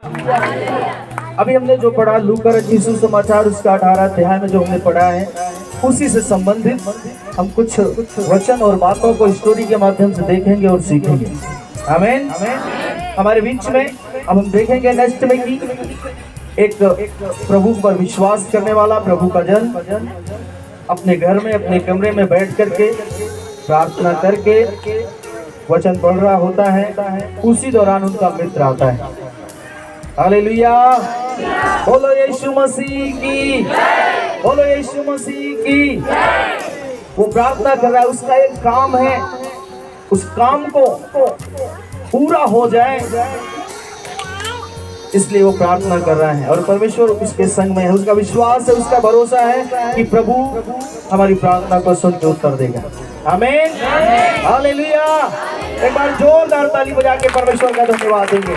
अभी हमने जो पढ़ा लूका रचित सुसमाचार उसका 18 अध्याय में जो हमने पढ़ा है उसी से संबंधित हम कुछ वचन और बातों को स्टोरी के माध्यम से देखेंगे और सीखेंगे। आमीन। हमारे बीच में अब हम देखेंगे नेक्स्ट में कि एक प्रभु पर विश्वास करने वाला प्रभु का जन अपने घर में अपने कमरे में बैठ करके प्रार्थना करके वचन पढ़ रहा होता है, उसी दौरान उनका मित्र आता है। हालेलुया, बोलो यीशु मसीह की, बोलो यीशु मसीह की। वो प्रार्थना कर रहा है, उसका एक काम है, उस काम को पूरा हो जाए इसलिए वो प्रार्थना कर रहा है और परमेश्वर उसके संग में है। उसका विश्वास है, उसका भरोसा है कि प्रभु हमारी प्रार्थना को सुन के उत्तर देगा। आमीन, हालेलुया। एक बार जोरदार ताली बजा के परमेश्वर का धन्यवाद देंगे।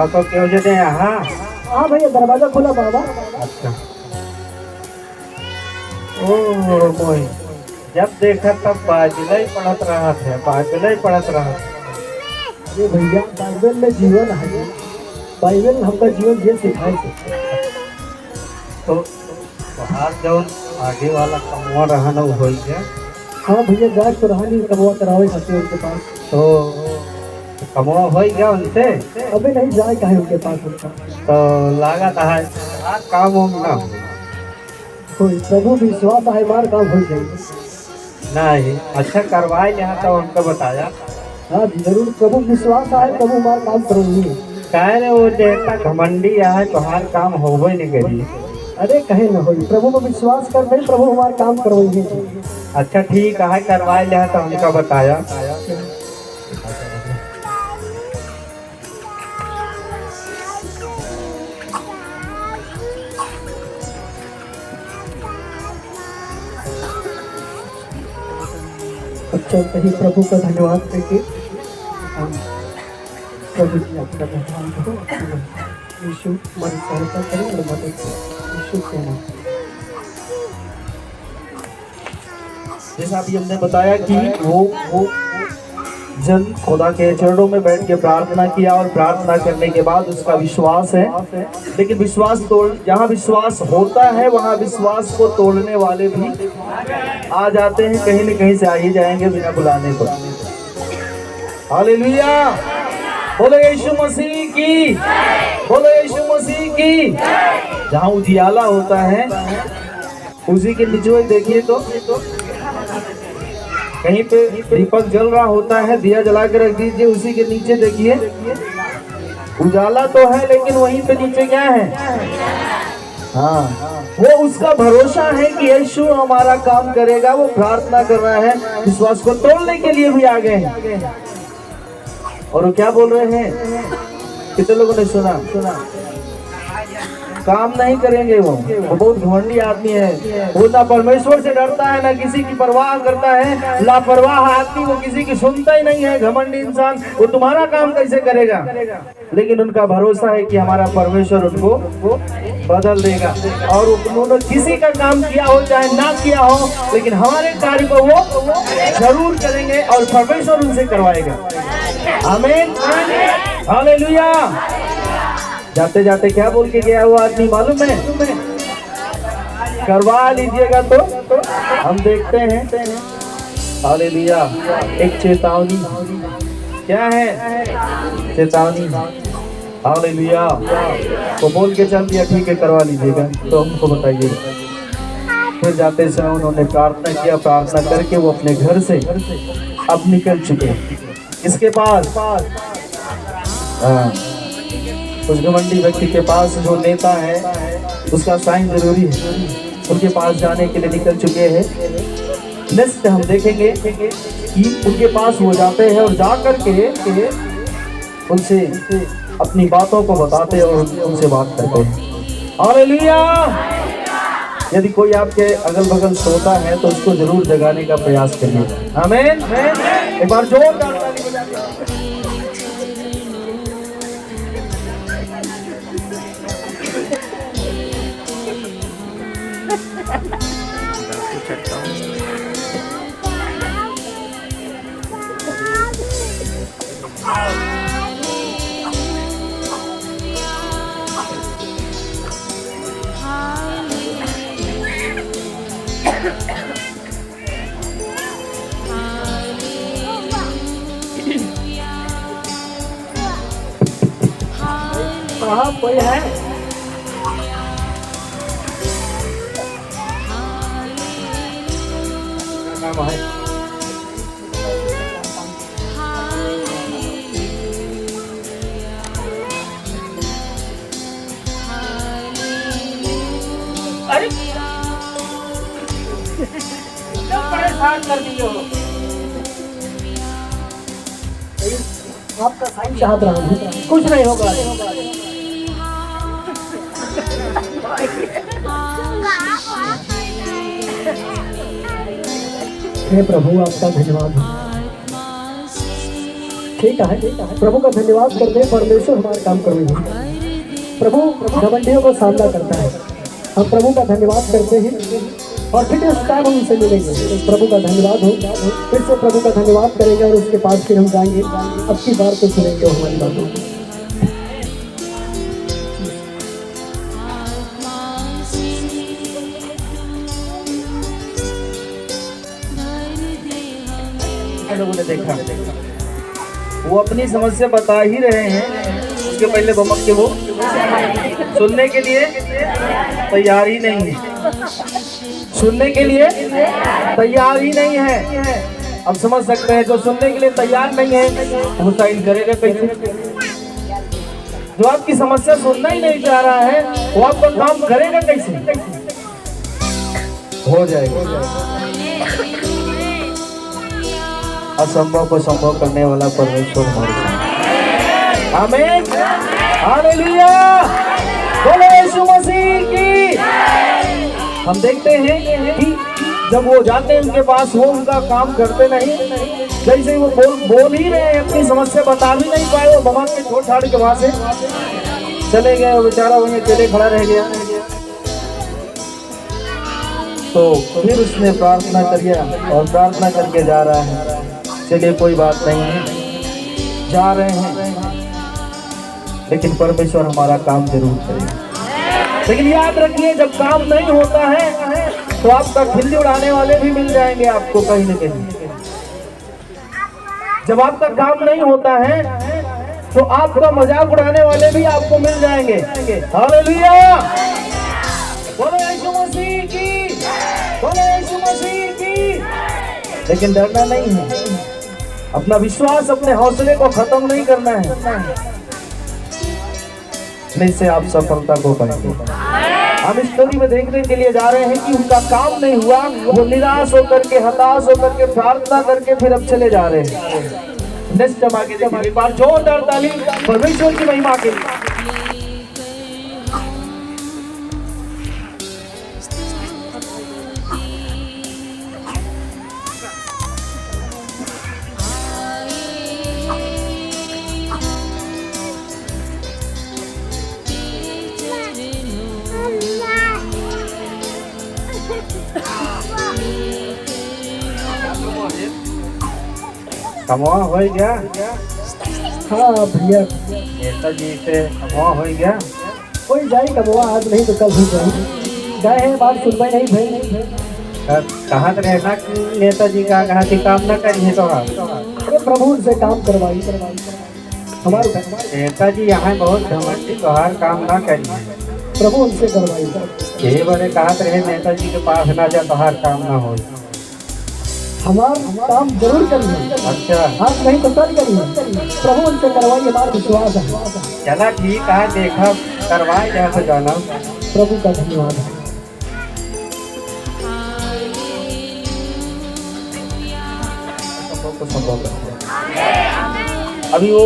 तो क्यों जाते हैं? हाँ भैया, दरवाजा खोला बाबा। अच्छा, ओ मोई, जब देखा तब बाइबल ही पढ़त रहा थे, बाइबल ही पढ़त रहा। अरे भैया, बाइबल में जीवन है, बाइबल हमका जीवन ये सिखाए थे। तो बाहर जो आगे वाला कमवा रहा ना हो गया। हाँ भैया, जाए तो रहा नहीं, कमवा करावे खाते उनके पास। तो कमवा हो गया उनसे? अभी नहीं जाए कहे उनके पास उनका। तो लगा है काम ना कोई प्रभु विश्वास है, मार काम हो जाएगी नहीं। अच्छा करवाए यहाँ तो उनको बताया। हाँ जी जरूर, प्रभु विश्वास है, प्रभु मार काम करूँगी। कहे रहे वो देखता घमंडी है तो हर काम हो ही नहीं करी। अरे कहे न हो, प्रभु को विश्वास कर दे, प्रभु हमारे काम करवाएंगे। अच्छा ठीक है, करवाए लिया तो उनका बताया। अच्छा सही, प्रभु का धन्यवाद करके प्रभु जी आपका धन्यवाद करो। यीशु हमारी सहायता करें और मदद करें, यीशु के नाम। जैसा अभी हमने बताया कि वो जन खुदा के चरणों में बैठ के प्रार्थना किया और प्रार्थना करने के बाद उसका विश्वास है, लेकिन विश्वास जहाँ विश्वास होता है वहाँ विश्वास को तोड़ने वाले भी आ जाते हैं, कहीं न कहीं से आ ही जाएंगे बिना बुलाने पर। हालेलुया, बोलो यीशु मसीह की, बोलो यीशु मसीह की। जहाँ उजियाला होता है उसी के नीचे देखिए तो कहीं पे दीपक जल रहा होता है, दिया जला के रख दीजिए, उसी के नीचे देखिए उजाला तो है लेकिन वहीं पे नीचे क्या है? हाँ, वो उसका भरोसा है कि यीशु हमारा काम करेगा। वो प्रार्थना कर रहा है, विश्वास को तोड़ने के लिए भी आ गए हैं। और वो क्या बोल रहे हैं? कितने लोगों ने सुना? काम नहीं करेंगे। वो बहुत घमंडी आदमी है, वो ना परमेश्वर से डरता है ना किसी की परवाह करता है। लापरवाह आदमी, वो किसी की सुनता ही नहीं है। घमंडी इंसान, वो तुम्हारा काम कैसे करेगा? लेकिन उनका भरोसा है कि हमारा परमेश्वर उनको बदल देगा और उन्होंने किसी का काम किया हो चाहे ना किया हो, लेकिन हमारे कार्य को वो जरूर करेंगे और परमेश्वर उनसे करवाएगा। आमीन, हालेलुया। जाते जाते क्या बोल के गया वो आदमी मालूम है? करवा लीजिएगा तो हम देखते हैं। हालेलुया, एक चेतावनी। क्या है? चेतावनी। हालेलुया, वो बोल के चल दिया ठीक है करवा लीजिएगा, तो हमको बताइए। फिर जाते समय उन्होंने प्रार्थना किया, प्रार्थना करके वो अपने घर से अब निकल चुके। इसके पास उस घमंडी व्यक्ति के पास जो नेता है उसका साइन जरूरी है। उनके पास जाने के लिए निकल चुके हैं। नेक्स्ट हम देखेंगे कि उनके पास वो जाते हैं और जा करके उनसे अपनी बातों को बताते हैं और उनसे बात करते हैं। हालेलुया। यदि कोई आपके अगल बगल सोता है तो उसको जरूर जगाने का प्रयास करिए। आमीन। एक बार जोरदार ताली बजाइए। वहाँ कोई है? नाम है? अरे क्यों परेशान कर दिए हो? आपका साइन चाहत रहा हूँ, कुछ नहीं होगा। हे प्रभु आपका धन्यवाद। ठीक है, प्रभु का धन्यवाद करते हैं। परमेश्वर हमारा काम करेंगे। प्रभु घमंडियों को सामना करता है। हम प्रभु का धन्यवाद करते हैं और फिर इस टाइम हम उनसे मिलेंगे। प्रभु का धन्यवाद हो, फिर से प्रभु का धन्यवाद करेंगे और उसके पास फिर हम जाएंगे। अब की बार तो सुनेंगे हमारी बातों को। लोगों ने देखा वो अपनी समस्या बता ही रहे हैं, उसके पहले बमक के वो सुनने के लिए तैयार ही नहीं है। सुनने के लिए तैयार ही नहीं है। अब समझ सकते हैं जो सुनने के लिए तैयार नहीं है वो साइन करेगा कैसे? जो आपकी समस्या सुनना ही नहीं चाह रहा है वो आपका काम करेगा कैसे? हो जाएगा। असंभव को संभव करने वाला परमेश्वर हमारे साथ। आमीन। हालेलुया। बोलो यीशु मसीह की। हम देखते हैं कि जब वो जाते हैं उनके पास, वो उनका काम करते नहीं। जैसे वो बोल ही रहे हैं, अपनी समस्या बता भी नहीं पाए, वो भगवान के छोड़ छाड़ के वहां से चले गए। वो बेचारा वहीं अकेले खड़ा रह गया। तो फिर उसने प्रार्थना किया और प्रार्थना करके जा रहा है। चलिए कोई बात नहीं है, जा रहे हैं लेकिन परमेश्वर हमारा काम जरूर करेगा। लेकिन याद रखिए जब काम नहीं होता है तो आपका खिल्ली उड़ाने वाले भी मिल जाएंगे आपको कहीं न कहीं। जब आपका काम नहीं होता है तो आपका मजाक उड़ाने वाले भी आपको मिल जाएंगे। हालेलुया। बोलो यीशु मसीह की। बोलो यीशु मसीह की। लेकिन डरना नहीं है, अपना विश्वास, अपने हौसले को खत्म नहीं करना है, नहीं से आप सफलता को पाएंगे। हम इस स्टोरी में देखने के लिए जा रहे हैं कि उनका काम नहीं हुआ, वो निराश होकर के, हताश होकर के, प्रार्थना करके फिर अब चले जा रहे हैं। नेक्स्ट हम आगे देखेंगे। एक बार जोरदार ताली परमेश्वर की महिमा के लिए। कमवा हो गया? हाँ भैया, नेताजी से कमवा हो गया। कोई जाए कमवा, आज नहीं तो कल हो जाए। गए हैं, बात सुनवाई नहीं भाई। कहाँ रहना नेताजी का कहा कि काम न करिए तो अरे प्रभु से काम करवाई हमारे नेताजी यहाँ बहुत घमंडी, तोहार काम ना करिए, प्रभु उनसे करवाई। यही बड़े कहा रहे नेताजी के पास ना जा, तोहार काम ना हो। हमारा काम जरूर करिए। अच्छा, आज नहीं तो कल करिए, प्रभु उनसे करवाइए, हमारा विश्वास है। चला ठीक है, देखा करवाए जहाँ से जाना। प्रभु का धन्यवाद है। संभव अभी वो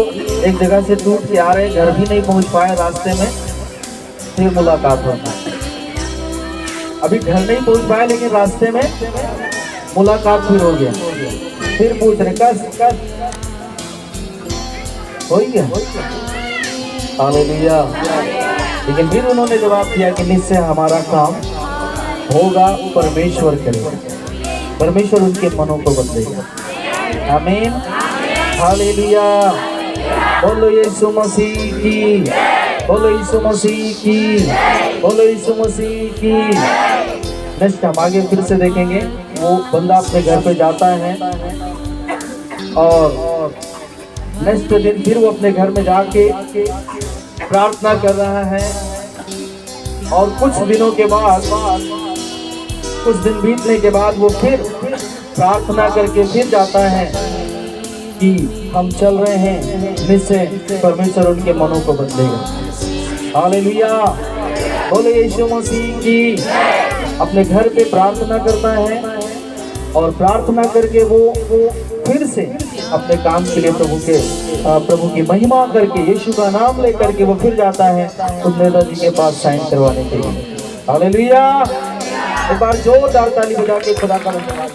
एक जगह से टूट के आ रहे, घर भी नहीं पहुंच पाए, रास्ते में फिर मुलाकात होता है। अभी घर नहीं पहुंच पाए लेकिन रास्ते में मुलाकात फिर हो गया, फिर पूछ रहे कस हो गया, हालेलुया। लेकिन फिर उन्होंने जवाब दिया कि निश्चय हमारा काम होगा, परमेश्वर करेगा, परमेश्वर उनके मनों को बदलेगा। आमीन, हालेलुया। बोलो यीशु मसीह की, बोलो यीशु मसीह की, बोलो यीशु मसीह की। नेक्स्ट हम आगे फिर से देखेंगे, वो बंदा अपने घर पे जाता है और नेक्स्ट दिन फिर वो अपने घर में जाके प्रार्थना कर रहा है और कुछ दिनों के बाद, कुछ दिन बीतने के बाद वो फिर प्रार्थना करके फिर जाता है कि हम चल रहे हैं, निश्चय परमेश्वर उनके मनों को बदलेगा। हालेलुया, बोले यीशु मसीह की। अपने घर पे प्रार्थना करता है और प्रार्थना करके वो फिर से अपने काम के लिए प्रभु की महिमा करके, यीशु का नाम लेकर के वो फिर जाता है उस नेताजी के पास साइन करवाने के लिए। हालेलुया, एक बार जोरदार ताली बजा के खुदा का धन्यवाद।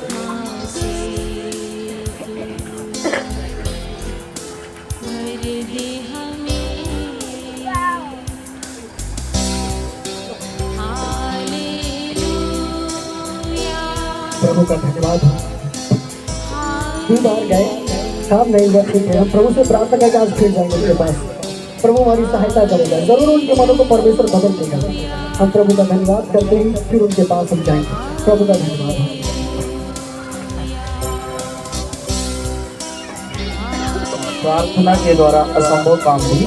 प्रभु का धन्यवाद। बार गए, काम नहीं हुआ, ठीक है, हम प्रभु से प्रार्थना करके आज फिर जाएंगे उनके पास। प्रभु हमारी सहायता करेगा, जरूर उनके मनों को परमेश्वर बदल देगा। हम प्रभु का धन्यवाद करते हैं, फिर उनके पास हम जाएंगे। प्रभु का धन्यवाद। प्रार्थना के द्वारा असंभव काम भी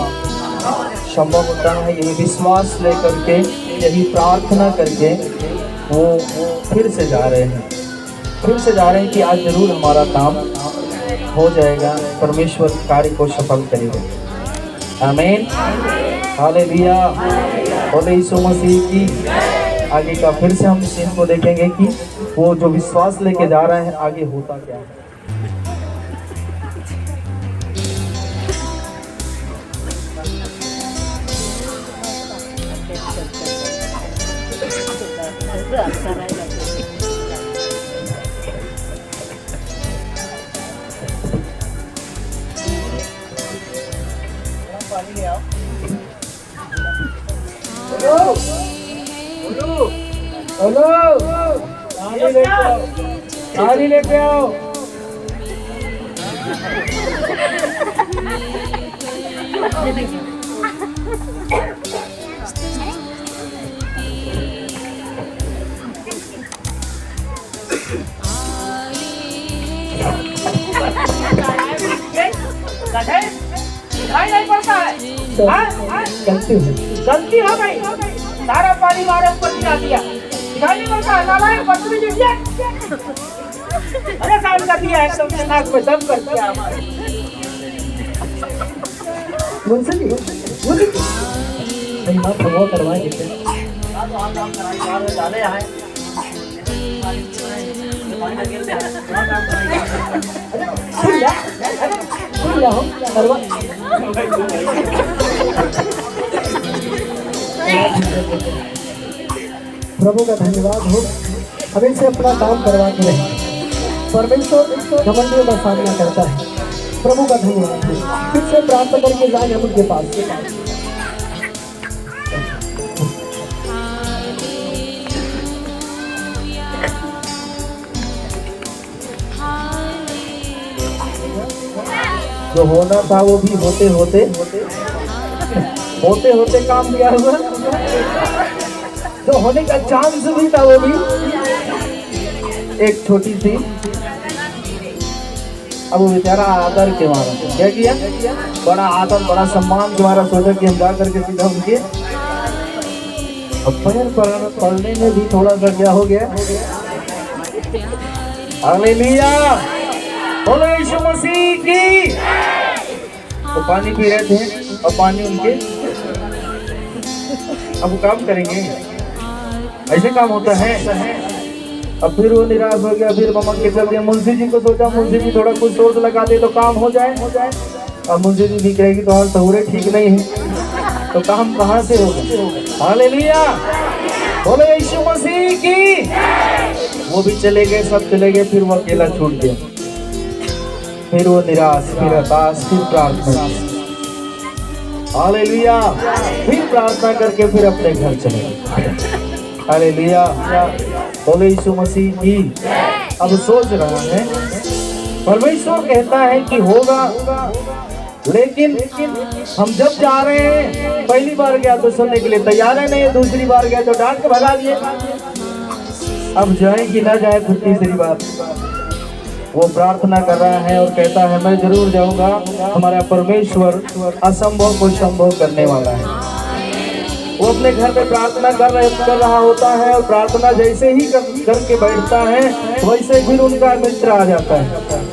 संभव होता है। यही विश्वास लेकर के, यही प्रार्थना करके वो फिर से जा रहे हैं, फिर से जा रहे हैं कि आज जरूर हमारा काम हो जाएगा, परमेश्वर कार्य को सफल करेगा। आमीन, हालेलुया, बोले यीशु मसीह की। आगे का फिर से हम सीन को देखेंगे कि वो जो विश्वास लेके जा रहे हैं आगे होता क्या है। पानी लेके आओ। नहीं पड़ता है, गलती हो गई, सारा पानी मारे ऊपर गिरा दिया, दिखाई नहीं पड़ता है, नालायक बदतमीज इडियट। अरे साल का दिया एकदम से नाक में दम कर दिया हमारे। मुझसे नहीं बात वो करवा देते डाले आए। प्रभु का धन्यवाद हो, हमें से अपना काम करवाते रहे। परमेश्वर घमंडियों का सामना करता है। प्रभु का धन्यवाद हो, फिर से प्रार्थना करके जाए हम उनके पास। जो होना था वो भी होते होते काम किया हुआ, जो होने का चांस भी था वो भी एक छोटी सी, अब वो बेचारा आदर के मारा क्या किया, बड़ा आदर बड़ा सम्मान के मारा सोचा कि हम जा करके सीधा उनके पैर पड़ने में भी थोड़ा सा क्या हो गया। हालेलुया, बोलो यीशु मसीह की। तो पानी पी रहे थे और पानी उनके अब काम करेंगे। ऐसे काम होता है। अब फिर वो निराश हो गया, फिर मम्मा के चल दिया मुंशी जी को। सोचा मुंशी जी थोड़ा कुछ सोच लगा दे तो काम हो जाए। अब मुंशी जी भी कहेगी तो सहुरे ठीक नहीं है, तो काम कहाँ से होगा। हालेलुया, बोलो यीशु मसीह की। वो भी चले गए, सब चले गए, फिर वो अकेला छूट गया। फिर वो निराश, फिर हताश, फिर प्रार्थना। हालेलुया, फिर प्रार्थना करके फिर अपने घर चले गए। हालेलुया, बोलो यीशु मसीह की। अब सोच रहा है, परमेश्वर कहता है कि होगा, लेकिन हम जब जा रहे हैं, पहली बार गया तो सुनने के लिए तैयार है नहीं, दूसरी बार गया तो डांट के भगा दिए। अब जाए कि ना जाए, फिर तीसरी बार वो प्रार्थना कर रहा है और कहता है मैं जरूर जाऊंगा, हमारा परमेश्वर असंभव को संभव करने वाला है। वो अपने घर में प्रार्थना कर रहा होता है, और प्रार्थना जैसे ही करके बैठता है, वैसे फिर उनका मित्र आ जाता है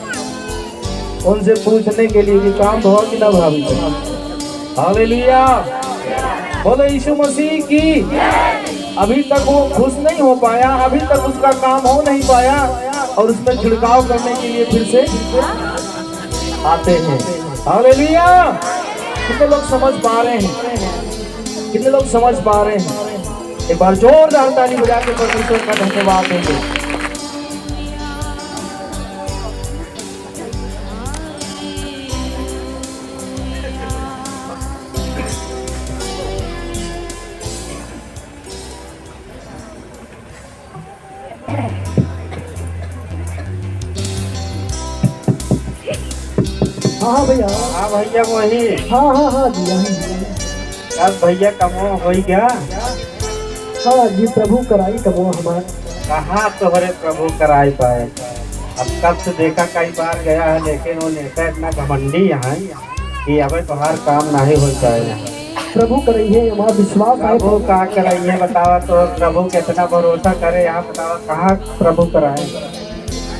उनसे पूछने के लिए कि काम हुआ कि ना भाभी। हालेलुया, बोलो यीशु मसीह की। अभी तक वो खुश नहीं हो पाया, अभी तक उसका काम हो नहीं पाया, और उसमें छिड़काव करने के लिए फिर से आते हैं। हालेलुया, कितने लोग समझ पा रहे हैं, कितने लोग समझ पा रहे हैं। एक बार जोरदार ताली बजा के परमेश्वर का धन्यवाद देंगे। हाँ भैया, हाँ भैया वही। हाँ जी, अब भैया कमो हो गया। हाँ जी, प्रभु कराई कमो हमार। कहाँ तोहरे प्रभु कराई पाए। अब कब से देखा, कई बार गया है, लेकिन वो नेता इतना घमंडी यहाँ कि अब तुम्हार काम नहीं हो जाए। प्रभु कराई है, हमारा विश्वास है। प्रभु कहाँ कराई है बतावा, तो प्रभु कितना भरोसा करे यहाँ बतावा, कहाँ प्रभु कराए।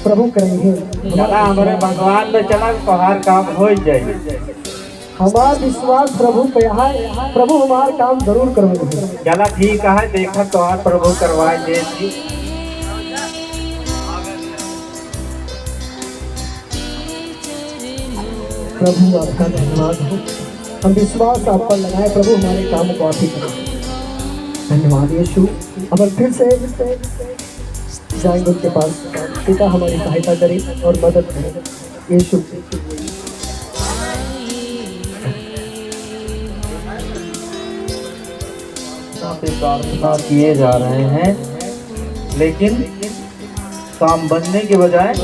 प्रभु कराई है, चला हमारे भगवान में चला, तुम्हार काम हो जाए। हमारा विश्वास प्रभु पे है, प्रभु हमारा काम जरूर करवाएंगे। चला ठीक है, देखा तुम्हार प्रभु करवाए दे। प्रभु आपका धन्यवाद हो, हम विश्वास आप पर लगाए, प्रभु हमारे काम को आप ही करें। धन्यवाद यीशु। अब फिर से जाएंगे उनके पास, पिता हमारी सहायता करें और मदद करें यीशु। प्रार्थना किए जा रहे हैं, लेकिन काम बनने के बजाय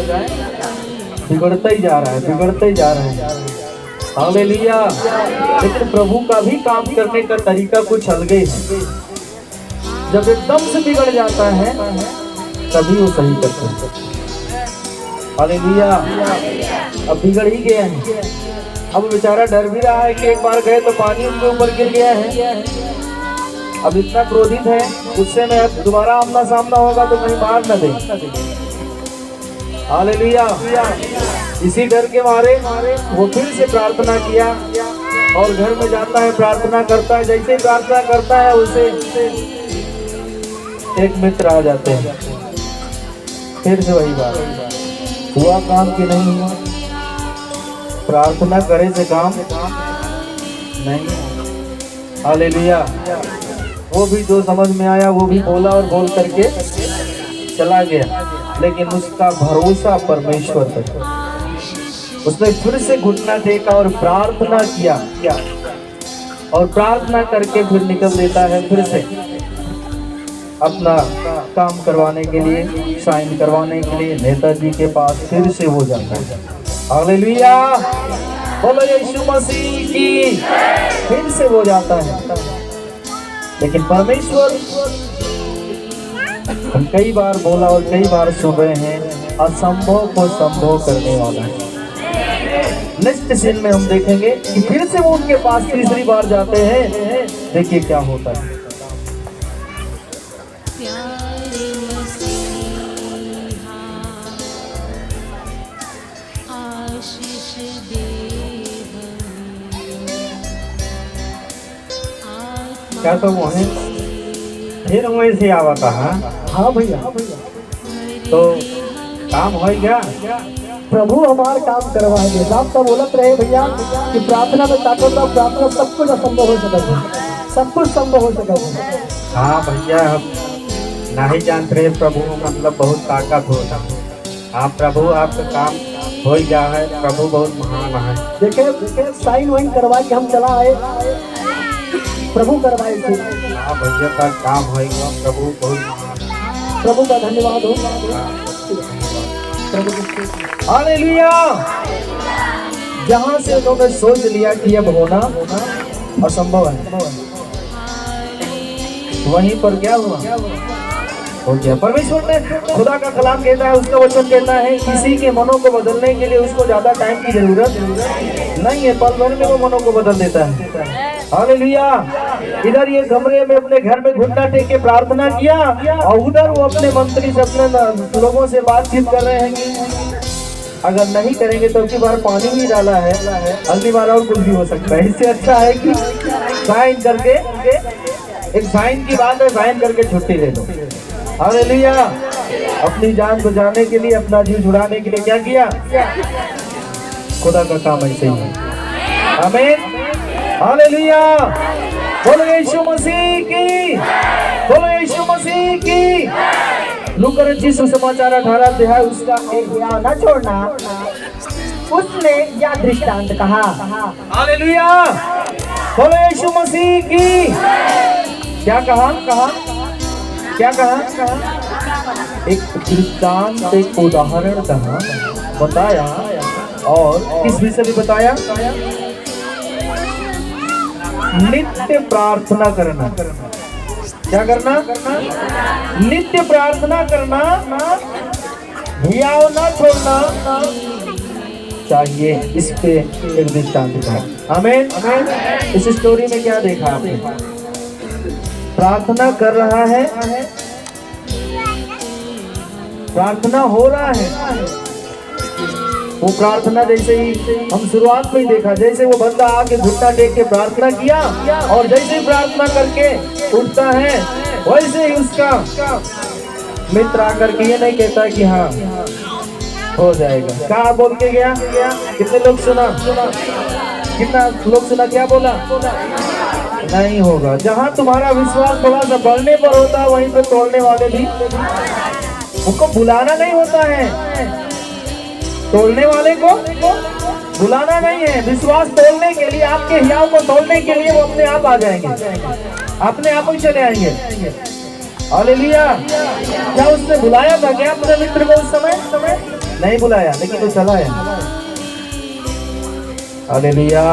बिगड़ता ही जा रहा है, बिगड़ते ही जा रहे हैं। हालेलुया, लेकिन प्रभु का भी काम करने का तरीका कुछ अलग है। जब एकदम से बिगड़ जाता है तभी वो सही करते हैं। हालेलुया, अब बिगड़ ही गए हैं। अब बेचारा डर भी रहा है कि एक बार गए तो पानी उनके ऊपर गिर गया है। अब इतना क्रोधित है, गुस्से में अब दोबारा आमना सामना होगा तो कहीं मार न दे। हालेलुया, इसी डर के मारे वो फिर से प्रार्थना किया और घर में जाता है, प्रार्थना करता है। जैसे ही प्रार्थना करता है उसे एक मित्र आ जाते हैं। फिर से वही बात, हुआ काम कि नहीं हुआ। प्रार्थना करे से काम नहीं। हालेलुया, वो भी जो समझ में आया वो भी बोला और बोल करके चला गया, लेकिन उसका भरोसा परमेश्वर पर। उसने फिर से घुटना टेका और प्रार्थना किया और प्रार्थना करके फिर निकल देता है, फिर से अपना काम करवाने के लिए, साइन करवाने के लिए नेताजी के पास फिर से वो जाता है। हालेलुया, बोलो यीशु मसीह की। फिर से वो जाता है, लेकिन परमेश्वर, हम कई बार बोला और कई बार सुन रहे हैं, असंभव को संभव करने वाला है। नेक्स्ट सीन में हम देखेंगे कि फिर से वो उनके पास तीसरी बार जाते हैं। देखिए क्या होता है। क्या तो वो है, फिर वहीं से आवता है। हाँ भैया, तो काम हो गया। प्रभु हमारे काम करवाएंगे। आप तो बोलत रहे भैया कि प्रार्थना में ताकत और प्रार्थना सब कुछ असंभव हो सकता है, सब कुछ संभव हो सकता है। हाँ भैया, हम नहीं जानते रहे प्रभु मतलब बहुत ताकत होता है। हाँ प्रभु, आपका काम हो गया है। प्रभु बहुत महान है। देखिए साइन वाइन करवा के हम चला आए, प्रभु करवाए थे। हाँ भैया का काम हो गया। प्रभु बहुत महान है। प्रभु का धन्यवाद हो। हालेलुया। जहाँ से उन्होंने सोच लिया कि अब होना असंभव है, वहीं पर क्या हुआ, हो गया। परमेश्वर ने, खुदा का कलाम कहता है, उसका वचन कहता है, किसी के मनों को बदलने के लिए उसको ज्यादा टाइम की जरूरत नहीं है, पल भर में वो मनों को बदल देता है। हालेलुया। इधर ये कमरे में अपने घर में घुटना टेक के प्रार्थना किया और उधर वो अपने मंत्री से, अपने लोगों से बातचीत कर रहे हैं कि अगर नहीं करेंगे तो अगली बार पानी भी डाला है, अगली बार और कुछ भी हो सकता है। इससे अच्छा है कि साइन करके, एक साइन की बात है, साइन करके छुट्टी ले लो। हालेलुया। अपनी जान बचाने के लिए, अपना जीव छुड़ाने के लिए क्या किया? खुदा का काम ऐसे ही है। आमीन। हालेलुया। बोलो यीशु मसीह की, बोलो यीशु मसीह की। लूका रचित सुसमाचार 18 अध्याय उसका एक या न छोड़ना, उसने यह दृष्टांत कहा। हालेलुया। बोलो यीशु मसीह की। क्या कहा? क्या कहा? एक दृष्टांत, एक उदाहरण कहा, बताया। और किस विषय में बताया? नित्य प्रार्थना करना। क्या करना? नित्य प्रार्थना करना, हियाव ना छोड़ना चाहिए। इस पे एक दृष्टांत था। आमीन। इस स्टोरी में क्या देखा आपने? प्रार्थना कर रहा है, प्रार्थना हो रहा है। वो प्रार्थना जैसे ही हम शुरुआत में ही देखा, जैसे वो बंदा आके घुटना टेक के प्रार्थना किया और जैसे ही प्रार्थना करके उठता है, वैसे ही उसका मित्र आकर के ये नहीं कहता कि हाँ हो जाएगा। क्या बोल के गया? कितने लोग सुना? कितना लोग सुना? क्या बोला? नहीं होगा। जहाँ तुम्हारा विश्वास थोड़ा सा बढ़ने पर होता है, वहीं पे तोड़ने वाले भी, उनको बुलाना नहीं होता है। तोड़ने वाले को बुलाना नहीं है। विश्वास तोड़ने के लिए, आपके हियाव को तोड़ने के लिए वो अपने आप आ जाएंगे, अपने आप ही चले आएंगे। हालेलुया। क्या उसने बुलाया था क्या अपने मित्र को? उस समय नहीं बुलाया, लेकिन वो चला आया। हालेलुया।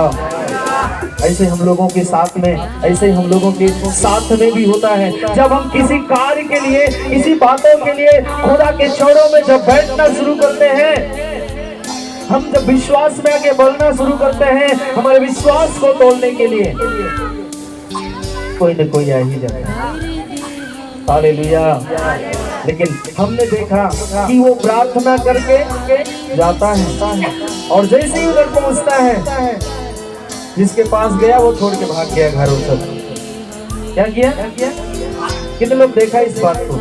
ऐसे हम लोगों के साथ में, ऐसे हम लोगों के साथ में भी होता है। जब हम किसी कार्य के लिए, किसी बातों के लिए खुदा के चरणों में जब बैठना शुरू करते हैं, हम जब विश्वास में आगे बढ़ना शुरू करते हैं, हमारे विश्वास को तोड़ने के लिए कोई न कोई आ ही जाता है। हालेलुया। लेकिन हमने देखा कि वो प्रार्थना करके जाता है और जैसे ही उधर पहुंचता है, जिसके पास गया वो छोड़ के भाग गया घर। उस क्या किया? कितने लोग देखा इस बात को?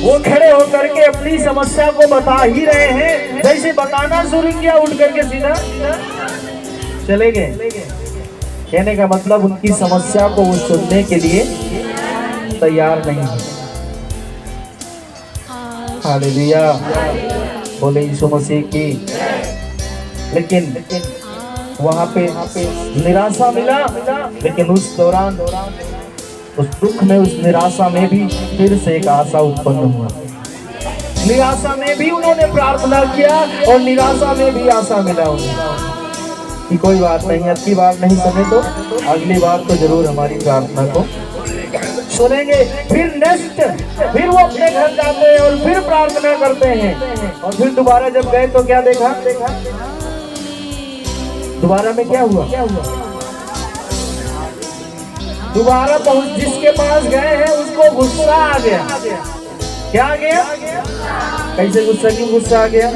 वो खड़े होकर के अपनी समस्या को बता ही रहे हैं, जैसे बताना शुरू किया, उठ करके सीधा चले गए। कहने का मतलब उनकी समस्या को वो सुनने के लिए तैयार नहीं है। हालेलुया। बोले यीशु मसीह की। लेकिन वहां पे निराशा मिला, लेकिन उस दौरान, उस दुख में, उस निराशा में भी फिर से एक आशा उत्पन्न हुआ। निराशा में भी उन्होंने प्रार्थना किया और निराशा में भी आशा मिला उन्हें कि कोई बात नहीं, अब की बार नहीं सुने तो अगली बार तो जरूर हमारी प्रार्थना को सुनेंगे। फिर नेक्स्ट, फिर वो अपने घर जाते हैं और फिर प्रार्थना करते हैं। और फिर दोबारा जब गए तो क्या देखा? दोबारा में क्या हुआ? दोबारा पहुंच, जिसके पास गए हैं उसको गुस्सा आ गया। क्या आ गया? कैसे गुस्सा? क्यों गुस्सा आ गया?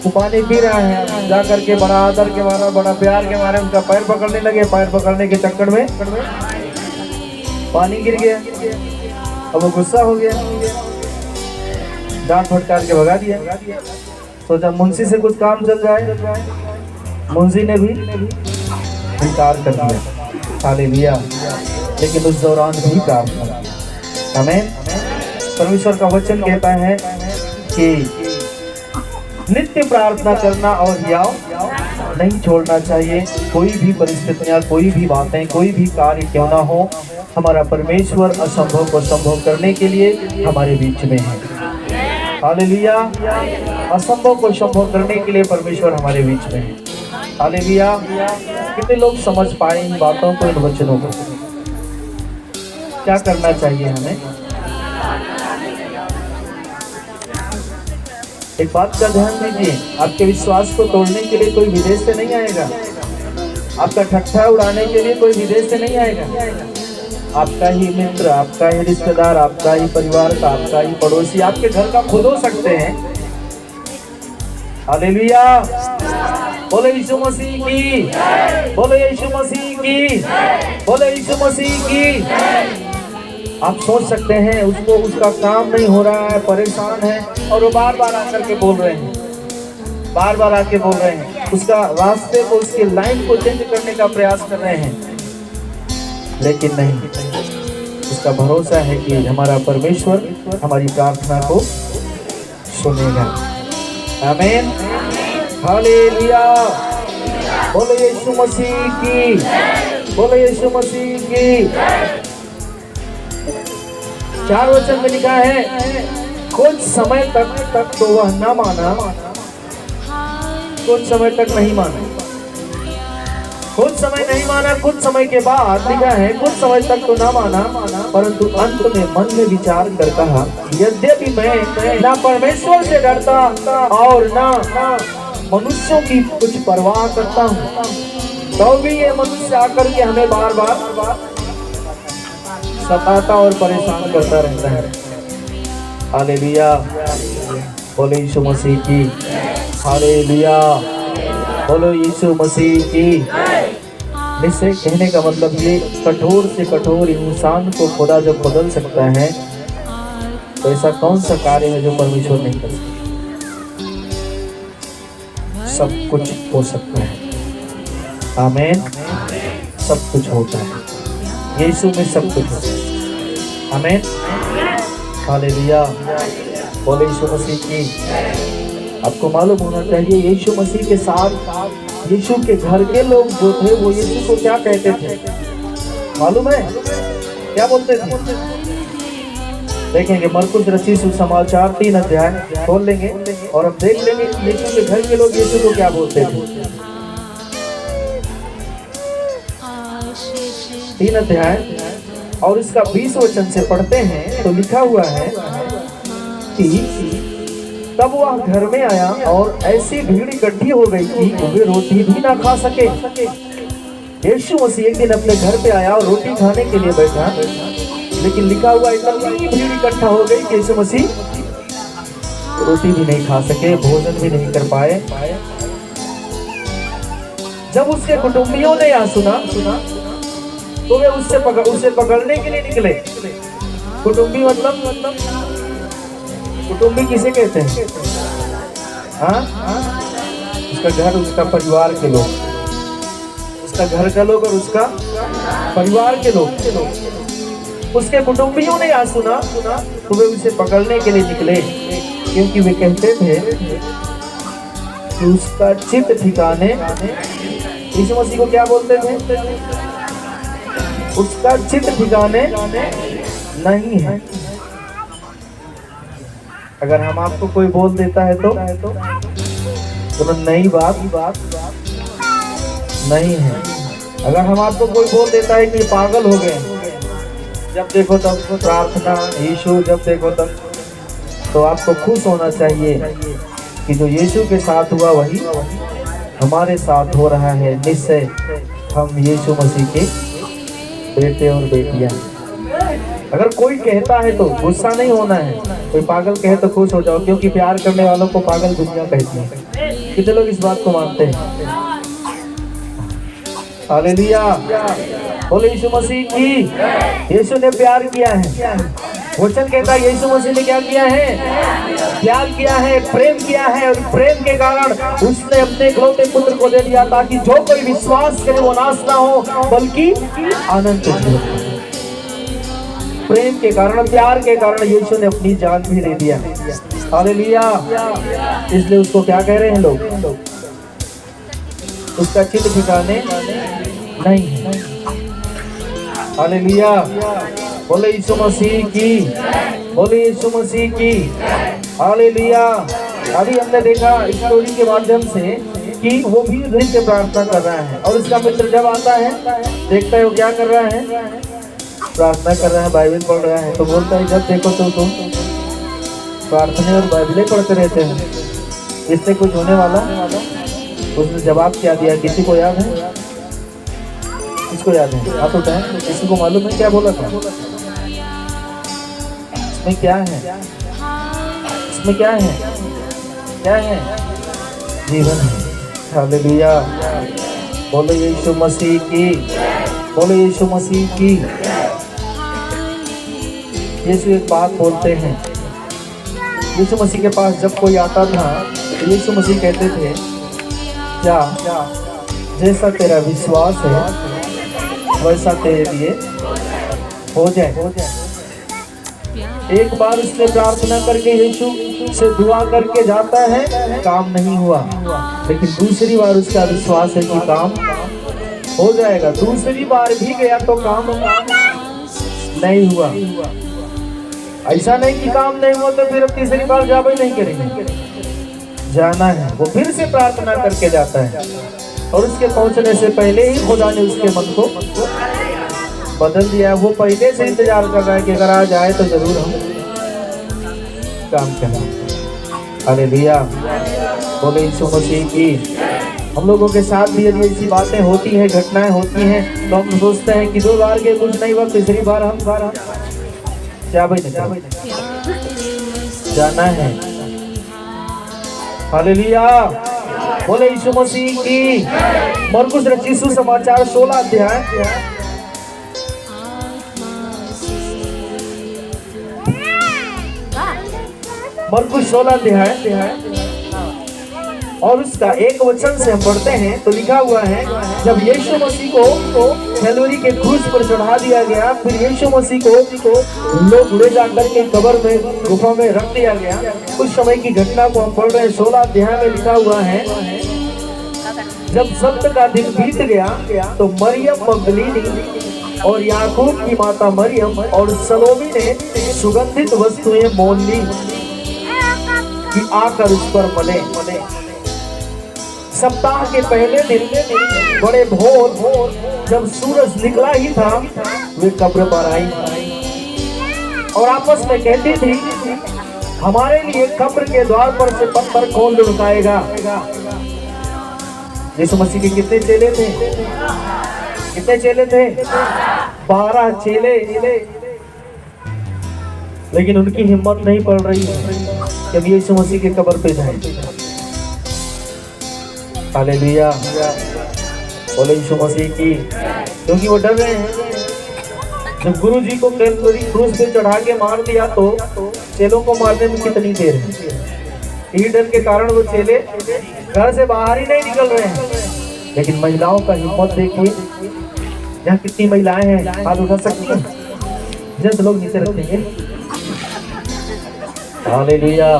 वो पानी पी रहा है, जा करके बड़ा आदर के मारे, बड़ा प्यार के मारे उनका पैर पकड़ने लगे। पैर पकड़ने के चक्कर में पानी गिर गया। अब वो गुस्सा हो गया, डांट फटकार के भगा दिया। सोचा मुंशी से कुछ काम चल जाए, मुंशी ने भी इनकार कर दिया। हालेलुया। लेकिन उस दौरान भी प्रार्थना। आमीन। परमेश्वर का वचन कहता है कि नित्य प्रार्थना करना और हियाव नहीं छोड़ना चाहिए। कोई भी परिस्थितियां, कोई भी बातें, कोई भी कार्य क्यों ना हो, हमारा परमेश्वर असंभव को संभव करने के लिए हमारे बीच में है। हालेलुया। असंभव को संभव करने के लिए परमेश्वर हमारे बीच में है। हालेलुया। कितने लोग समझ पाए इन बातों को, इन वचनों को? क्या करना चाहिए हमें? एक बात का ध्यान दीजिए, आपके विश्वास को तोड़ने के लिए कोई विदेश से नहीं आएगा। आपका ठट्ठा उड़ाने के लिए कोई विदेश से नहीं आएगा। आपका ही मित्र, आपका ही रिश्तेदार, आपका ही परिवार का, आपका ही पड़ोसी, आपके घर का खुद हो सकते हैं। हालेलुया। बोले यीशु मसीह की, बोले यीशु मसीह की, बोले यीशु मसीह की। आप सोच सकते हैं उसको, उसका काम नहीं हो रहा है, परेशान है, और वो बार बार आकर के बोल रहे हैं, बार बार आके बोल रहे हैं, उसका रास्ते को, उसके लाइन को चेंज करने का प्रयास कर रहे हैं। लेकिन नहीं, उसका भरोसा है कि हमारा परमेश्वर हमारी प्रार्थना को सुनेगा। आमीन। हालेलुया। बोले यीशु मसीह की, बोले यीशु मसीह की। 4 वचन में लिखा है, कुछ समय तक तो वह न माना, कुछ समय तक नहीं माना, कुछ समय नहीं माना। कुछ समय के बाद लिखा है, कुछ समय तक तो न माना, परंतु अंत में मन में विचार कर कहा, यद्यपि मैं ना परमेश्वर से डरता और ना मनुष्यों की कुछ परवाह करता हूँ, तो भी ये मनुष्य आकर के हमें बार बार सताता और परेशान करता रहता है। हालेलुया। बोले यीशु मसीह की। हालेलुया। बोलो यीशु मसीह की। इससे कहने का मतलब ये, कठोर से कठोर इंसान को खुदा जब बदल सकता है, तो ऐसा कौन सा कार्य है जो परमेश्वर नहीं कर सकता? सब कुछ हो सकता है। आमीन। सब कुछ होता है यीशु में, सब कुछ होता है। आमीन। हालेलुया। बोले यीशु मसीह की। आपको मालूम होना चाहिए, यीशु मसीह के साथ यीशु के घर के लोग जो थे, वो यीशु को क्या कहते थे मालूम है? क्या बोलते थे? देखेंगे मरकुस रचित सुसमाचार 3 अध्याय खोल लेंगे और हम देख लेंगे कि यीशु के घर के लोग यीशु को क्या बोलते थे। 3 अध्याय और इसका 20 वचन से पढ़ते हैं तो लिखा हुआ है कि तब वह घर में आया और ऐसी भीड़ इकट्ठी हो गई कि वे रोटी भी ना खा सके। यीशु मसीह एक दिन अपने घर पे आया और रोटी खाने के लिए बैठा, लेकिन लिखा हुआ इतनी भीड़ इकट्ठा हो गई कि यीशु मसीह रोटी भी नहीं खा सके, भोजन भी नहीं कर पाए। जब उसके कुटुंबियों ने यह सुना तो वे उसे पकड़ने के लिए निकले। कुटुंबी मतलब कुटुंबी किसे कहते हैं? हाँ, उसका घर, उसका परिवार के लोग, उसका घर का लोग और उसका परिवार के लोग। उसके कुटुंबियों ने यह सुना तो वे उसे पकड़ने के लिए निकले, क्योंकि वे कहते थे कि उसका चित्त ठिकाने। यीशु मसीह को क्या बोलते थे? उसका चित्त ठिकाने नहीं है। अगर हम आपको कोई बोल देता है तो नई बात नहीं है। अगर हम आपको कोई बोल देता है कि पागल हो गए, जब देखो तब प्रार्थना, यीशु जब देखो तब, तो आपको खुश होना चाहिए कि जो यीशु के साथ हुआ वही हमारे साथ हो रहा है। निश्चय हम यीशु मसीह के बेटे और बेटियां। अगर कोई कहता है तो गुस्सा नहीं होना है, कोई पागल कहे तो खुश हो जाओ, क्योंकि प्यार करने वालों को पागल दुनिया कहती है। कितने लोग इस बात को मानते हैं? हालेलुया, बोले यीशु मसीह की। यीशु ने प्यार किया है। वचन कहता है यीशु मसीह ने क्या किया है? प्यार किया है, प्रेम किया है, और प्रेम के कारण उसने अपने इकलौते पुत्र को दे दिया, ताकि जो कोई विश्वास करे वो नाश ना हो बल्कि अनंत जीवन। प्रेम के कारण, प्यार के कारण यीशु ने अपनी जान भी दे दिया। हालेलुया, इसलिए उसको क्या कह रहे हैं लोग? उसका चिन्ह ठिकाने नहीं है। हालेलुया, बोले यीशु मसीह की, बोले यीशु मसीह की। हालेलुया। अभी हमने देखा स्टोरी के माध्यम से कि वो भी नित्य प्रार्थना कर रहा है, और उसका मित्र जब आता है देखता है वो क्या कर रहा है, प्रार्थना कर रहा है, बाइबल पढ़ रहा है, तो बोलता है जब देखो तो तुम प्रार्थना और बाइबलें पढ़ते रहते हैं, इससे कुछ होने वाला? उसने जवाब क्या दिया? किसी को याद है? किसको याद है? आप उठाएं, किसी को मालूम है क्या बोला था? इसमें क्या है? इसमें क्या है? क्या है? जीवन है। हालेलुया, बोलो यीशु मसीह की, बोलो यीशु मसीह की। यीशु एक बात बोलते हैं। यीशु मसीह के पास जब कोई आता था तो यीशु मसीह कहते थे, क्या जैसा तेरा विश्वास है वैसा तेरे लिए हो जाए। एक बार उसने प्रार्थना करके यीशु से दुआ करके जाता है, काम नहीं हुआ, लेकिन दूसरी बार उसका विश्वास है कि काम हो जाएगा। दूसरी बार भी गया तो काम नहीं हुआ। ऐसा नहीं कि काम नहीं हुआ तो फिर अब तीसरी बार जाब ही नहीं करेंगे, जाना है। वो फिर से प्रार्थना करके जाता है, और उसके पहुंचने से पहले ही खुदा ने उसके मन को बदल दिया। वो पहले से इंतजार कर रहा है कि अगर आज आए तो जरूर हम काम करें। हालेलुया, बोले यीशु मसीह की। हम लोगों के साथ भी यदि ऐसी बातें होती हैं, घटनाएं होती हैं, तो हम सोचते हैं कि 2 बार के कुछ नहीं हुआ, तीसरी बार हम क्या भाई नहीं जाना है। हालेलुया, बोले यीशु मसीह की। मरकुस रचित सुसमाचार 16 अध्याय मरकुस 16 अध्याय और उसका 1 वचन से हम पढ़ते हैं तो लिखा हुआ है, जब यीशु मसीह को कैलवरी के क्रूस पर चढ़ा दिया गया, फिर यीशु मसीह को लोग ले जाकर के कब्र में, गुफा में रख दिया गया। उस समय की घटना को हम पढ़ रहे हैं। 16 अध्याय में लिखा हुआ है, जब सब्त का दिन बीत गया तो मरियम मगदलीनी और याकूब की माता मरियम और सलोमी ने सुगंधित वस्तुएं मोल ली कि आकर उस पर मले। सप्ताह के पहले दिन बड़े भोर जब सूरज निकला ही था, वे कब्र पर आई और आपस में कहती थी, हमारे लिए कब्र के द्वार पर से पत्थर कौन लुढ़काएगा। यीशु मसीह के कितने चेले थे? कितने चेले थे? 12 चेले। लेकिन उनकी हिम्मत नहीं पड़ रही कि अब यीशु मसीह के कब्र पे जाए। हालेलुया, बोले यीशु मसीह की। क्योंकि वो डर रहे हैं, जब गुरु जी को कैलवरी क्रूस पे चढ़ा के मार दिया तो चेलों को मारने में कितनी देर है। इसी डर के कारण वो चेले घर से बाहर ही नहीं निकल रहे हैं। लेकिन महिलाओं का हिम्मत देखिए, यहाँ कितनी महिलाएं हैं, हाथ उठा सकती हैं? जैसे लोग नीचे रखेंगे। हालेलुया,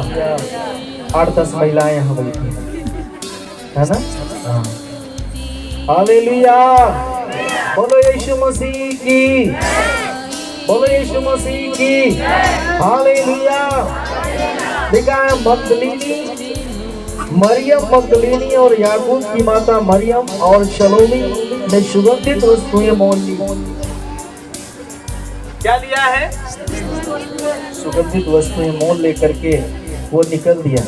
8-10 महिलाएं यहाँ बैठी है ना। हालेलुया, बोलो यीशु मसीह की, बोलो यीशु मसीह की। हालेलुया, लिखा है मगदलीनी, मरियम मगदलीनी और याकूब की माता मरियम और शलोमी ने सुगंधित वस्तुएं मोल ली। क्या लिया है? सुगंधित वस्तुएं मोल लेकर के वो निकल दिया।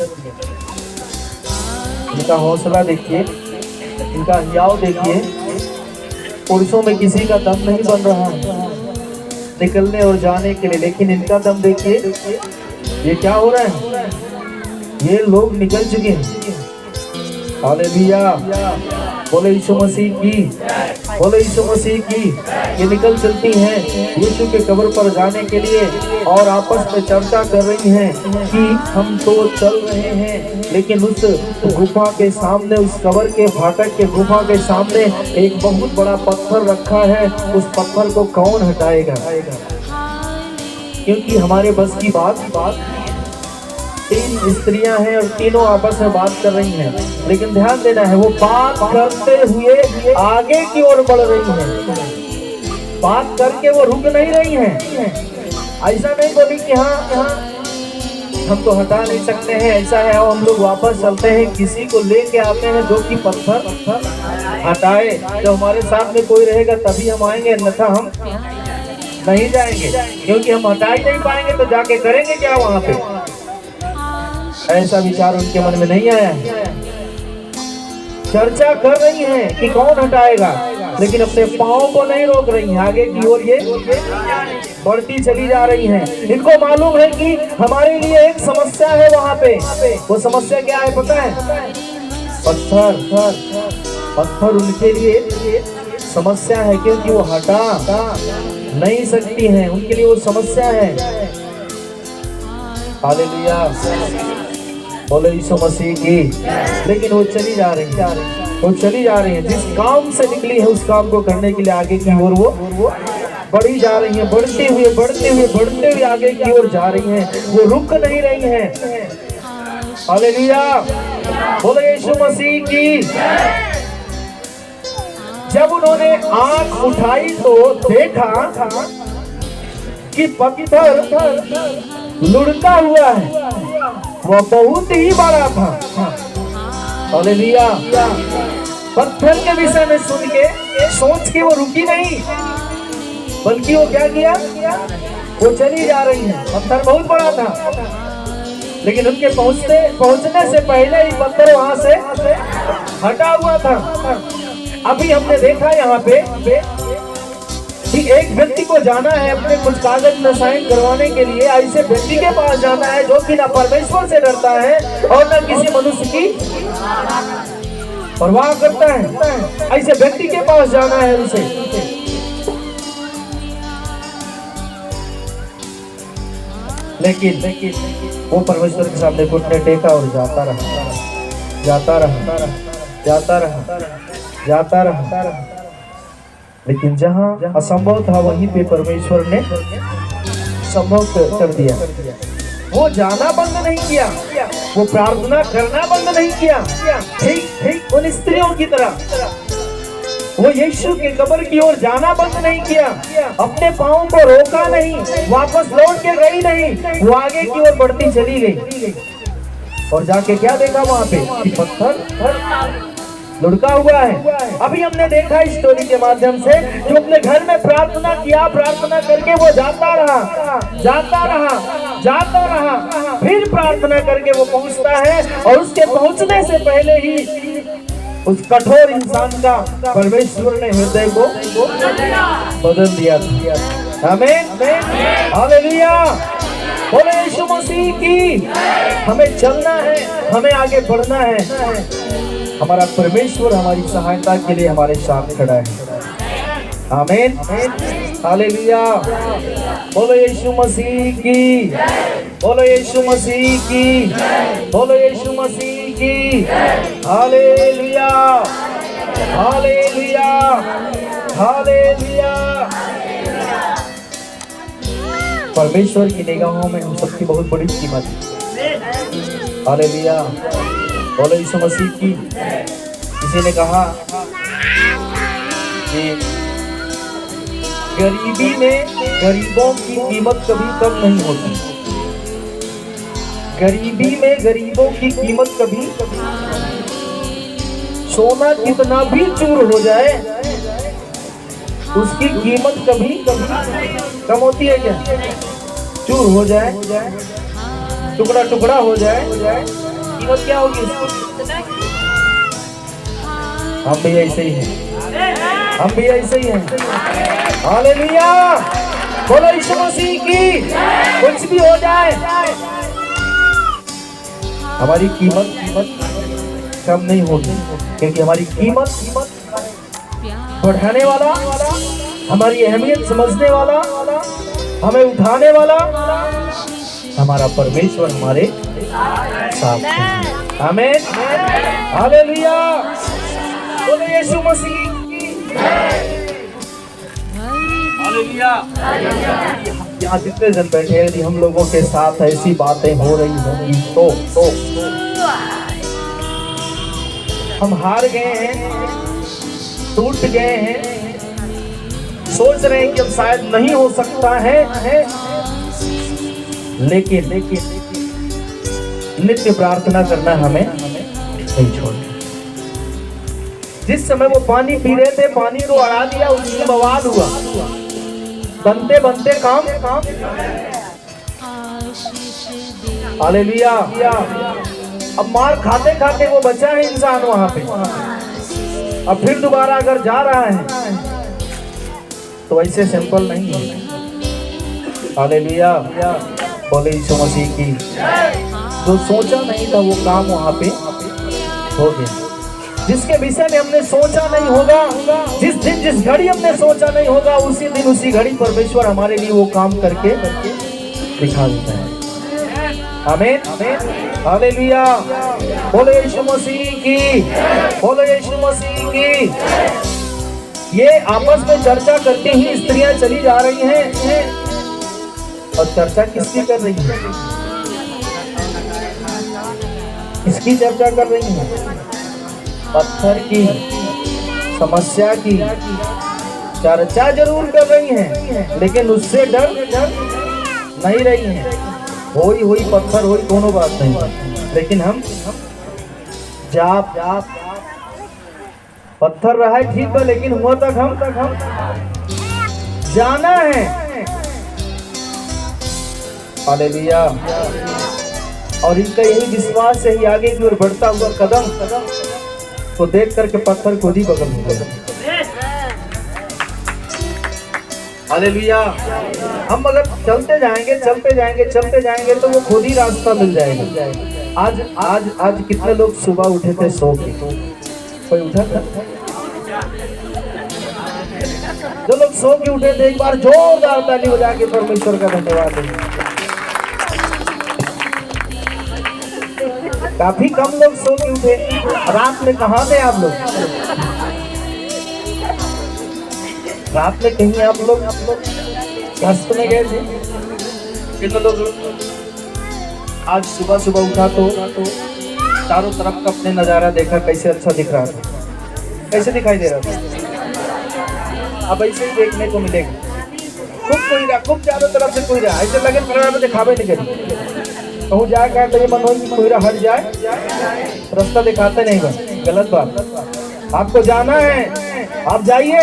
इनका हौसला देखिए, इनका हियाव देखिए। पुरुषों में किसी का दम नहीं बन रहा है। निकलने और जाने के लिए, लेकिन इनका दम देखिए, ये क्या हो रहा है, ये लोग निकल चुके हैं। हालेलुया, बोले यीशु मसीह की, बोले यीशु मसीह की। ये निकल चलती हैं यीशु के कब्र पर जाने के लिए और आपस में चर्चा कर रही हैं कि हम तो चल रहे हैं, लेकिन उस गुफा के सामने, उस कब्र के फाटक के गुफा के सामने एक बहुत बड़ा पत्थर रखा है। उस पत्थर को कौन हटाएगा? क्योंकि हमारे बस की बात तीन स्त्रियां हैं और तीनों आपस में बात कर रही हैं, लेकिन ध्यान देना है, वो बात करते हुए आगे की ओर बढ़ रही हैं। बात करके वो रुक नहीं रही हैं। ऐसा नहीं बोली कि हाँ हम तो हटा नहीं सकते हैं, ऐसा है और हम लोग वापस चलते हैं। किसी को लेके आते हैं जो कि पत्थर हटाए। जब हमारे साथ में कोई रहेगा तभी हम आएंगे, अन्यथा हम नहीं जाएंगे, क्योंकि हम हटा ही नहीं पाएंगे तो जाके करेंगे क्या वहां पे? ऐसा विचार उनके मन में नहीं आया है। चर्चा कर रही हैं कि कौन हटाएगा, लेकिन अपने पाँव को नहीं रोक रही हैं। आगे की ओर ये बढ़ती चली जा रही हैं। इनको मालूम है कि हमारे लिए एक समस्या है वहां पे। वो समस्या क्या है पता है? पत्थर उनके लिए समस्या है, क्योंकि वो हटा नहीं सकती हैं। उनके लिए वो समस्या है। हालेलुया, बोले यीशु मसीह की। लेकिन वो चली जा रही है, वो चली जा रही है। जिस काम से निकली है उस काम को करने के लिए आगे की ओर वो बढ़ी जा रही है। बढ़ते हुए आगे की ओर जा रही हैं। वो रुक नहीं रही हैं। हालेलुया, बोले यीशु मसीह की। जब उन्होंने आंख उठाई तो देखा कि पत्थर लुढ़का हुआ है। वह बहुत ही बड़ा था। हालेलुया, पत्थर के विषय में सुन के सोच के वो रुकी नहीं, बल्कि वो क्या किया? वो चली जा रही है। पत्थर बहुत बड़ा था, लेकिन उनके पहुंचने से पहले ही पत्थर वहां से हटा हुआ था। अभी हमने देखा यहाँ पे कि एक व्यक्ति को जाना है अपने कुछ कागज में साइन करवाने के लिए। ऐसे व्यक्ति के पास जाना है जो कि न परमेश्वर से डरता है और न किसी मनुष्य की परवाह करता है। ऐसे व्यक्ति के पास जाना है उसे। लेकिन वो परमेश्वर के सामने घुटने टेका और जाता रहा। लेकिन जहाँ असंभव था वहीं पे परमेश्वर ने संभव कर दिया। वो जाना बंद नहीं किया, वो प्रार्थना करना बंद नहीं किया। ठीक उन स्त्रियों की तरह वो यीशु के कब्र की ओर जाना बंद नहीं किया। अपने पाँव को रोका नहीं, वापस लौट के गई नहीं। वो आगे की ओर बढ़ती चली गई और जाके क्या देखा वहां पे कि पत्थर लुढ़का हुआ है। अभी हमने देखा इस स्टोरी के माध्यम से जो अपने घर में प्रार्थना किया, प्रार्थना करके वो जाता रहा, फिर प्रार्थना करके वो पहुंचता है और उसके पहुंचने से पहले ही उस कठोर इंसान का परमेश्वर ने हृदय को बदल दिया था। आमीन, हालेलुया, बोले यीशु मसीह की। हमें चलना है, हमें आगे बढ़ना है। हमारा परमेश्वर हमारी सहायता के लिए हमारे साथ खड़ा है। आमीन, हालेलुया, बोलो यीशु मसीह की, बोलो यीशु मसीह की, बोलो यीशु मसीह की। Hallelujah, hallelujah, hallelujah. परमेश्वर की निगाहों में हम सबकी बहुत बड़ी कीमत है। हालेलुया, बोलो यीशु मसीह की। किसी ने कहा कि गरीबी में गरीबों की कीमत कभी कम नहीं होती। गरीबी में गरीबों की कीमत कभी, सोना कितना भी चूर हो जाए उसकी कीमत कभी कम होती है क्या? चूर हो जाए, टुकड़ा टुकड़ा हो जाए, कीमत क्या होगी उसकी? हम भी ऐसे ही हैं, हम भी ऐसे ही हैं। हालेलुया, बोलो यीशु मसीह की। कुछ भी हो जाए, हमारी कीमत कम नहीं होगी, क्योंकि हमारी कीमत बढ़ाने वाला, हमारी अहमियत समझने वाला, हमें उठाने वाला हमारा परमेश्वर हमारे साथ है। आमीन, हालेलुया, बोलो यीशु मसीह की। हालेलुया। यहाँ जितने जन बैठे हैं, यदि हम लोगों के साथ ऐसी बातें हो रही होंगी तो हम हार गए हैं, टूट गए हैं, सोच रहे हैं कि अब शायद नहीं हो सकता है, लेकिन नित्य प्रार्थना करना हमें नहीं छोड़ना। जिस समय वो पानी पी रहे थे, पानी को अड़ा दिया, उसमें बवाल हुआ, बनते बनते काम। हालेलुया। अब मार खाते खाते वो बचा है इंसान वहां पे। अब फिर दोबारा अगर जा रहा है तो ऐसे सिंपल नहीं है। हालेलुया, बोले यीशु मसीह की। जो सोचा नहीं था वो काम वहां पे हो गया। जिसके विषय में हमने सोचा नहीं होगा, जिस दिन जिस घड़ी हमने सोचा नहीं होगा, उसी दिन उसी घड़ी परमेश्वर हमारे लिए वो काम करके दिखा देता है। आमीन, हालेलुया, बोलो यीशु मसीह की, बोलो यीशु मसीह की। ये आपस में चर्चा करती ही स्त्रियां चली जा रही हैं, और चर्चा किसकी कर रही है? किसकी चर्चा कर रही है? पत्थर की समस्या की चर्चा जरूर कर रही हैं, लेकिन उससे डर नहीं रही हैं। होई पत्थर होई, दोनों बात नहीं, लेकिन हम जाप पत्थर रहा है ठीक है, लेकिन हुआ तक हम जाना है। हालेलुया। और इनका यही विश्वास है, ही आगे की ओर बढ़ता हुआ कदम को देख करके पत्थर खुद ही बगल में गया। हालेलुया। हम अगर चलते जाएंगे तो वो खुद ही रास्ता मिल जाएगा। आज कितने लोग सुबह उठे थे सो के? कोई उठा था? जो लोग सो के उठे थे, एक बार जोरदार ताली बजा के परमेश्वर का धन्यवाद देंगे। काफी कम लोग सो के उठे। रात में कहाँ थे आप लोग? रात में कहीं आप लोग गश्त में गए थे? कितने लोग? आज सुबह उठा तो चारों तरफ का अपने नजारा देखा, कैसे अच्छा दिख रहा था, कैसे दिखाई दे रहा था। अब ऐसे ही देखने को मिलेगा। खूब चारों तरफ से कोई रहा, ऐसे लगे परिवार दिखावे नहीं करी। कहूँ जाए क्या तो ये मन हो कि कोई हट जाए, रास्ता दिखाते नहीं, बस गलत बात। आपको जाना है, आप जाइए।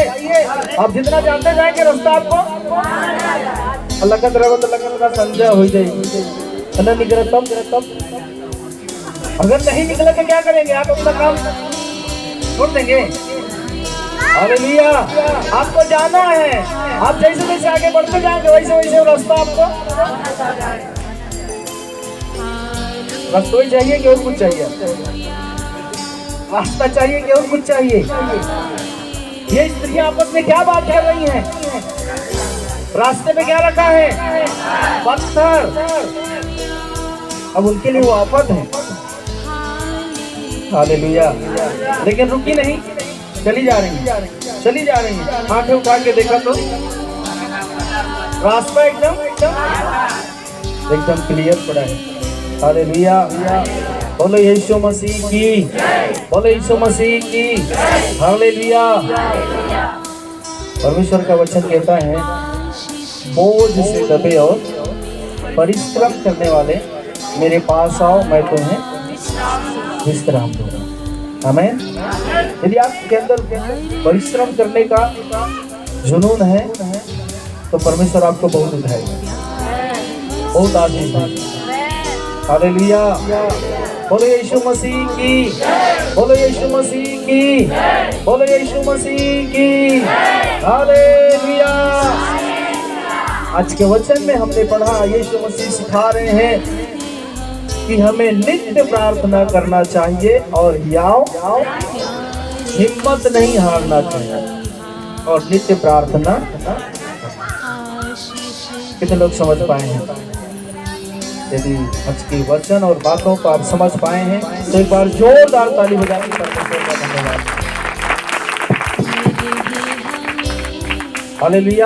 आप जितना जानते जाएंगे रास्ता आपको लगत रहो तो लगन का संजय हो जाएगी। निकले तब अगर नहीं निकले तो क्या करेंगे? आप अपना काम छोड़ देंगे। हालेलुया। आपको जाना है, आप जैसे जैसे आगे बढ़ते जाएंगे वैसे वैसे रास्ता आपको रास्ता ही चाहिए कि और कुछ चाहिए? रास्ता चाहिए कि और कुछ चाहिए? ये स्त्रियां आपस में क्या बात कर रही हैं? रास्ते पे क्या रखा है? पत्थर। अब उनके लिए वो आफत है। हालेलुया। लेकिन रुकी नहीं, चली जा रही है। आंखें उठा के देखा तो रास्ता एकदम क्लियर पड़ा है। हालेलुया। बोलो यीशु मसीह की, बोलो यीशु मसीह की। हालेलुया। परमेश्वर का वचन कहता है, बोझ से दबे और परिश्रम करने वाले मेरे पास आओ, मैं तुम्हें विश्राम दूंगा। आमीन। यदि आपके अंदर परिश्रम करने का जुनून है तो परमेश्वर आपको बहुत उठाएगा, बहुत आशीष देगा। हालेलुया। बोलो यीशु मसीह की, बोलो यीशु मसीह की, बोलो यीशु मसीह की। हालेलुया। आज के वचन में हमने पढ़ा यीशु मसीह सिखा रहे हैं कि हमें नित्य प्रार्थना करना चाहिए और हिम्मत नहीं हारना चाहिए और नित्य प्रार्थना। कितने लोग समझ पाए हैं? यदि आज के वचन और बातों को आप समझ पाए हैं तो एक बार जोरदार ताली बजाकर धन्यवाद। हालेलुया।